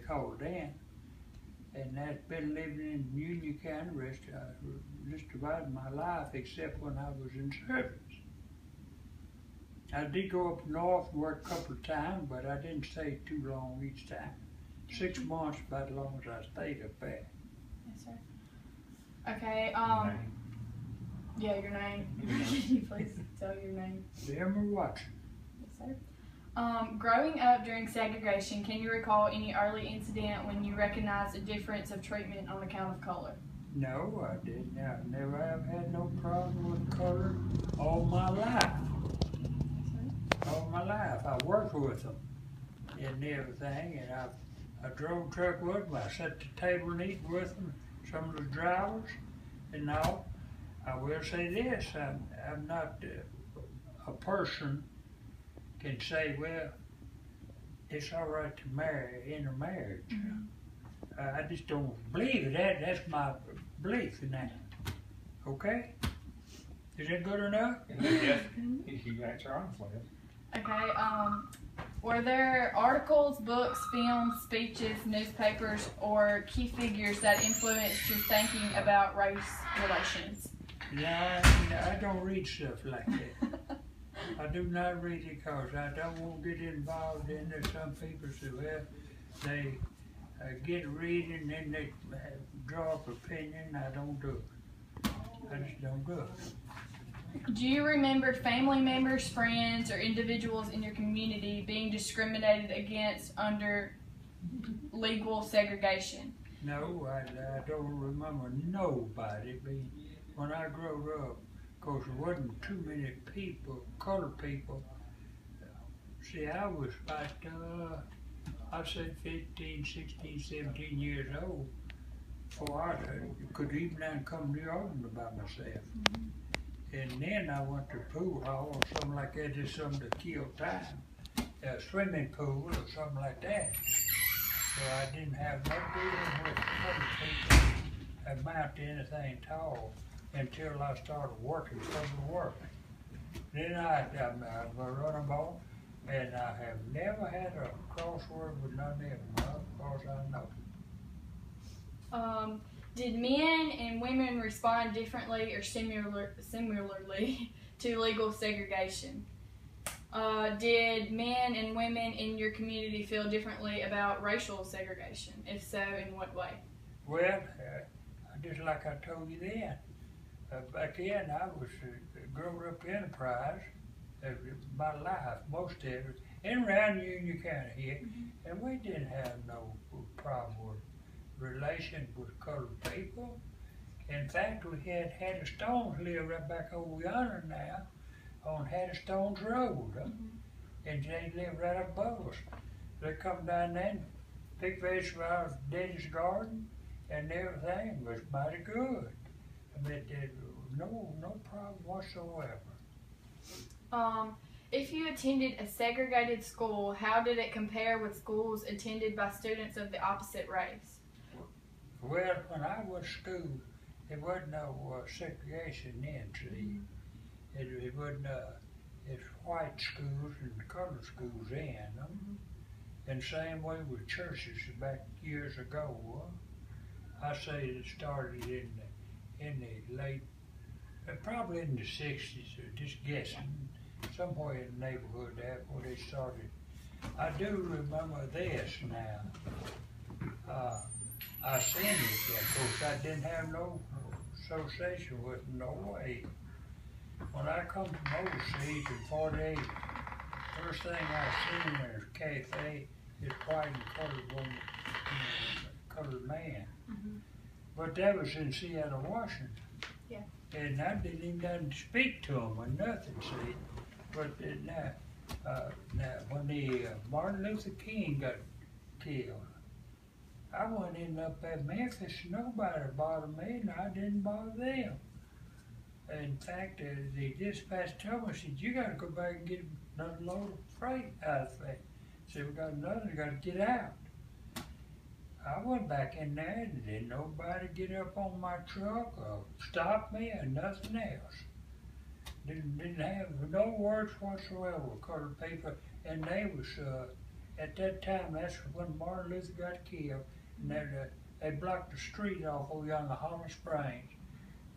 called then. And that's been living in Union County just about my life, except when I was in service. I did go up north and work a couple of times, but I didn't stay too long each time. 6 months, about as long as I stayed up there. Yes, sir. Okay, yeah, your name. Can you please tell your name? Emma Watson. Yes, sir. Growing up during segregation, can you recall any early incident when you recognized a difference of treatment on account of color? No, I didn't. I never have had no problem with color all my life. All my life. I worked with them and everything, and I drove truck with them. I sat at the table and eat with them, some of the drivers, and all. I will say this, I'm not a person can say, well, it's all right to marry in a marriage. Mm-hmm. I just don't believe it. That's my belief in that. Okay? Is that good enough? Yes. You answer honestly. Okay, were there articles, books, films, speeches, newspapers, or key figures that influenced your thinking about race relations? Yeah, I don't read stuff like that. I do not read it because I don't want to get involved in it. Some people say, well, they get reading and then they draw up opinion. I don't do it. I just don't do it. Do you remember family members, friends, or individuals in your community being discriminated against under legal segregation? No, I don't remember nobody being, when I grew up, because there wasn't too many people, colored people. See, I was about, I'd say 15, 16, 17 years old before I could even come to York by myself. Mm-hmm. And then I went to pool hall or something like that, just something to kill time, a swimming pool or something like that. So I didn't have no dealing with other people amount to anything at all until I started working public work. Then I'm a running ball, and I have never had a crossword with none of them, as far as I know. Did men and women respond differently or similarly to legal segregation? Did men and women in your community feel differently about racial segregation? If so, in what way? Well, just like I told you then, back then I was growing up enterprise my life, most of it, and around Union County here, and we didn't have no problem with relations with colored people. In fact, we had Hattie Stones live right back over yonder now on Hattie Stones Road, and they live right above us. They come down there and pick vegetables out of Daddy's garden, and everything was mighty good. I mean, no problem whatsoever. If you attended a segregated school, how did it compare with schools attended by students of the opposite race? Well, when I was school, there wasn't no segregation then, see. It wasn't, it's white schools and colored schools in them. And same way with churches back years ago. I say it started in the late, probably in the 60s, or just guessing, somewhere in the neighborhood there where they started. I do remember this now. I seen it, of course. I didn't have no association with them, no way. When I come from overseas in 48, first thing I seen in a cafe is white and colored woman, colored man. But that was in Seattle, Washington. Yeah. And I didn't even speak to them or nothing, see. But now when the Martin Luther King got killed, I went in up at Memphis, nobody bothered me, and I didn't bother them. In fact, the dispatch told me, said, you gotta go back and get another load of freight out of that. Said, we got another, we gotta get out. I went back in there and didn't nobody get up on my truck or stop me or nothing else. Didn't have no words whatsoever with colored people, and they was at that time, that's when Martin Luther got killed, and they blocked the street off over on the Hollow Springs.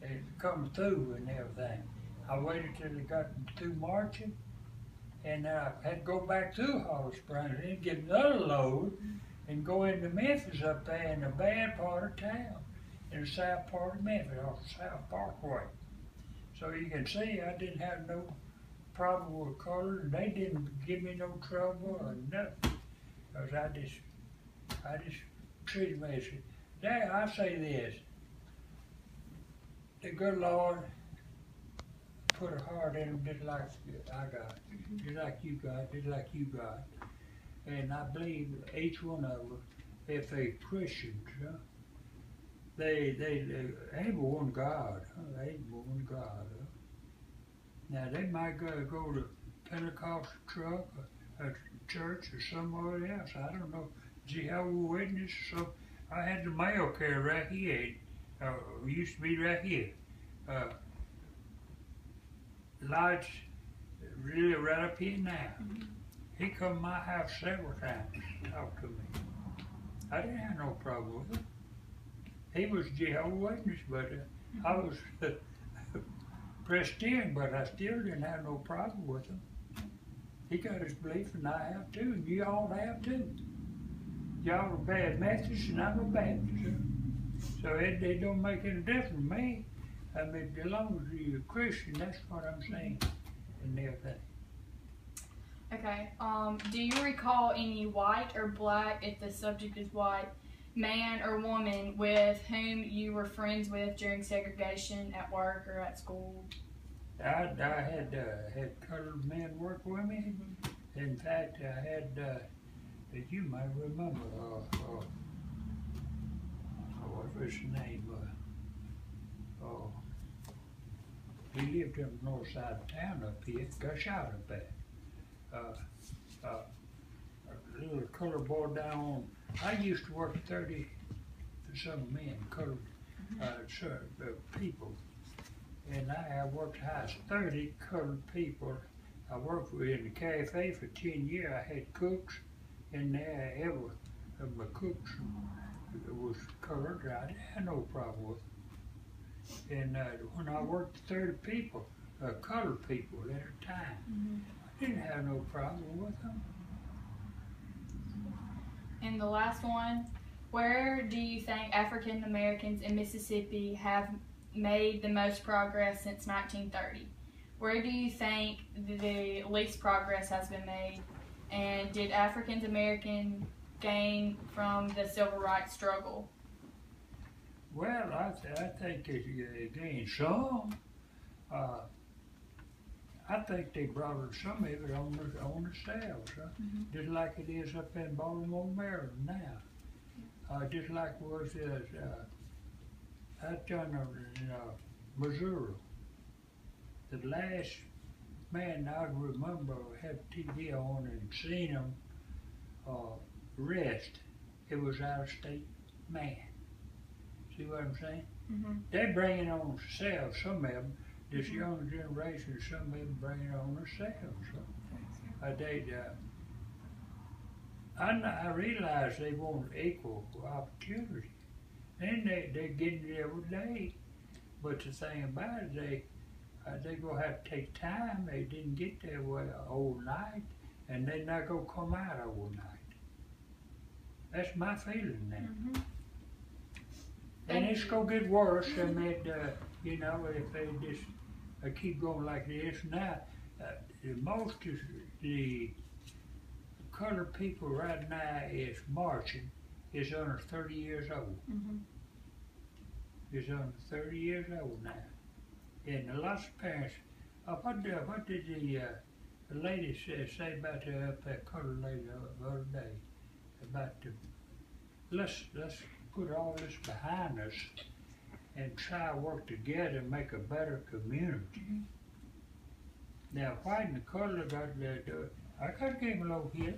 They come through and everything. I waited till they got through marching, and I had to go back through Hollow Springs and get another load and go into Memphis up there in the bad part of town, in the south part of Memphis, off the South Parkway. So you can see I didn't have no problem with color, and they didn't give me no trouble or nothing, because I just treated me as, I say this, the good Lord put a heart in them just like I got, just like you got, just like you got. And I believe each one of them, if they Christians, they ain't but one God. They ain't but one God. Now they might go to Pentecostal truck or church or somewhere else. I don't know. Jehovah's Witness. So I had the mail carrier right here. It used to be right here. Lights really right up here now. He come to my house several times to talk to me. I didn't have no problem with him. He was Jehovah's Witness, but I was Presbyterian, but I still didn't have no problem with him. He got his belief, and I have too, and you all have too. Y'all are bad Methodists, and I'm a Baptist. So it don't make any difference to me. I mean, as long as you're a Christian, that's what I'm saying, and everything. Okay, do you recall any white or black, if the subject is white, man or woman with whom you were friends with during segregation at work or at school? I had colored men work with me. In fact, I had, that you might remember, what was his name? He lived on the north side of town up here, got shot up there. A little colored boy down. I used to work 30 for some men, colored people, and I worked high as 30 colored people. I worked in the cafe for 10 years. I had cooks in there. Every of my cooks was colored. I didn't have no problem with them. And when I worked 30 people, colored people at a time, I didn't have no problem with them. And the last one, where do you think African Americans in Mississippi have made the most progress since 1930? Where do you think the least progress has been made? And did African Americans gain from the civil rights struggle? Well, I think they gained some. I think they brought some of it on themselves, just like it is up in Baltimore, Maryland now. Just like it was out in Missouri. The last man I remember had TV on and seen him rest. It was out-of-state man. See what I'm saying? They bring it on themselves, some of them. This younger generation, some of them bring it on themselves. I realize they want equal opportunity. And they're getting it every day. But the thing about it, they gonna have to take time. They didn't get there overnight, and they're not gonna come out overnight. That's my feeling now. And it's gonna get worse. I mean, if they just keep going like this now, most of the colored people right now is marching is under 30 years old. Is under 30 years old now, and lots of parents. What did the lady say about that colored lady the other day about let's put all this behind us and try to work together and make a better community. Now, white and the color I got game over here.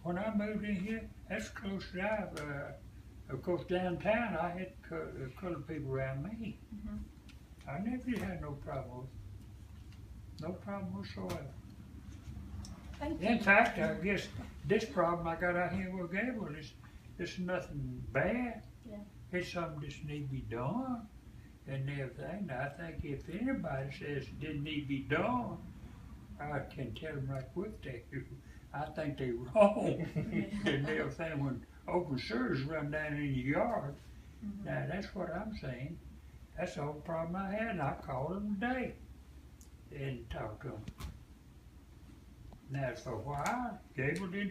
When I moved in here, that's close drive. Of course, downtown, I had colored people around me. I never had no problem with them. No problem whatsoever. Thank you. In fact, I guess this problem I got out here with Gable is nothing bad. Yeah. It's something that needs to be done and everything. I think if anybody says it didn't need to be done, I can tell them right quick that I think they're wrong and everything when open sewers run down in your yard. Mhm. Now, that's what I'm saying. That's the whole problem I had, and I called them today and talked to them. Now, for a while, Gable didn't